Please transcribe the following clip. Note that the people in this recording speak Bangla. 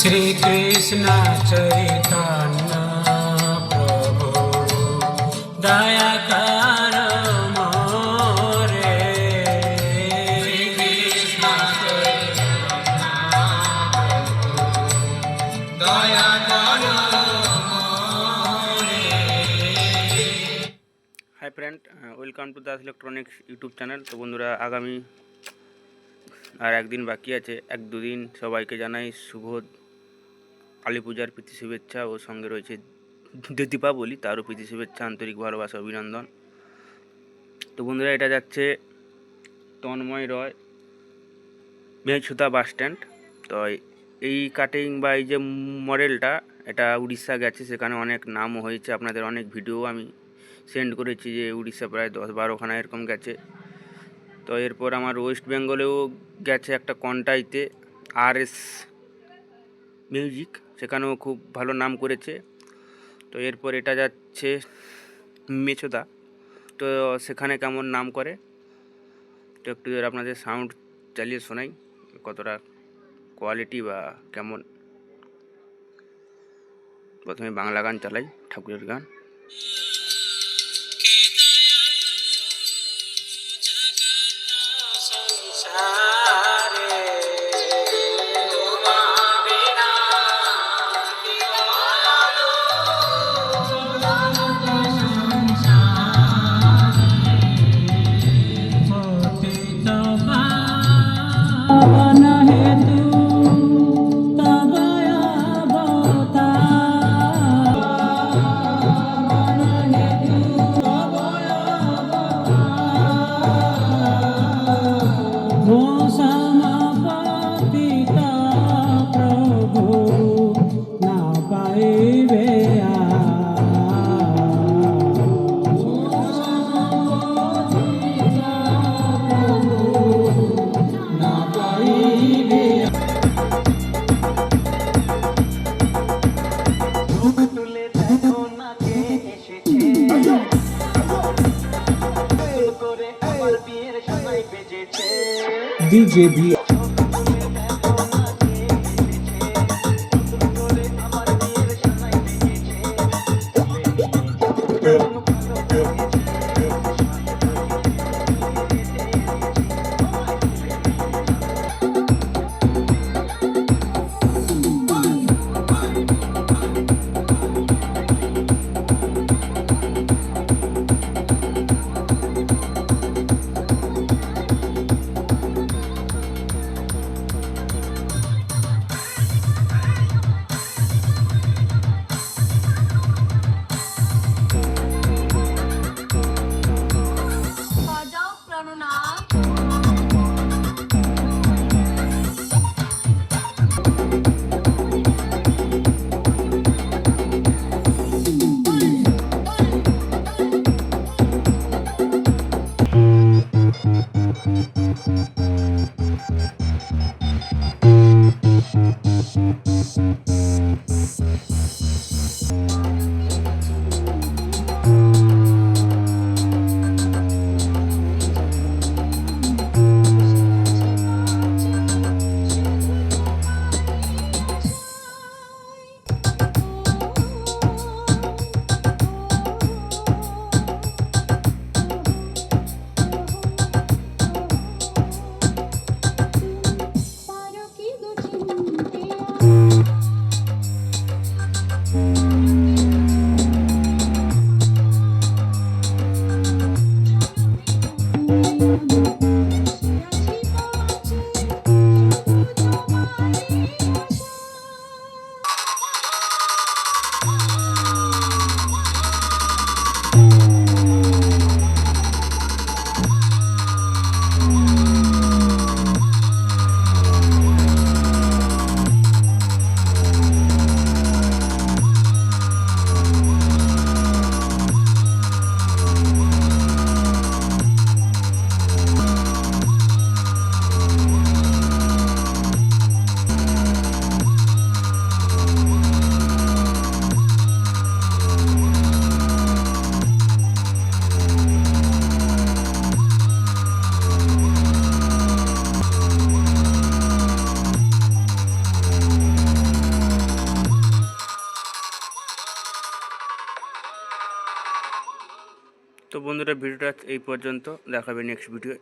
श्री कृष्ण चैतन्य प्रभु दया कर मोरे। श्री कृष्ण चैतन्य प्रभु दया कर मोरे। Hi friend, welcome to Das electronics YouTube channel. तो बंधुरा आगामी আর একদিন বাকি আছে, 1-2 দিন সবাইকে জানাই শুভ কালী পূজার প্রীতি শুভেচ্ছা ও সঙ্গে রয়েছে দীপাবলি, তারও প্রীতি শুভেচ্ছা, আন্তরিক ভালোবাসা, অভিনন্দন। তো বন্ধুরা, এটা যাচ্ছে তন্ময় রয় মেছুতা বাস স্ট্যান্ড। তো এই কাটিং বা এই যে মডেলটা, এটা উড়িষ্যা গেছে, সেখানে অনেক নামও হয়েছে, আপনাদের অনেক ভিডিও আমি সেন্ড করেছি যে উড়িষ্যা প্রায় 10-12খানা এরকম গেছে। তো এরপর আমার ওয়েস্ট বেঙ্গলেও গেছে একটা কন্টাইতে RS মিউজিক, সেখানেও খুব ভালো নাম করেছে। তো এরপর এটা যাচ্ছে মেছোদা, তো সেখানে কেমন নাম করে তো একটু আপনাদের সাউন্ড চালিয়ে শোনাই, কতটা কোয়ালিটি বা কেমন। প্রথমে বাংলা গান চালাই, ঠাকুরের গান। DJ B তো বন্ধুরা ভিডিওটা এই পর্যন্ত, দেখাবে নেক্সট ভিডিও।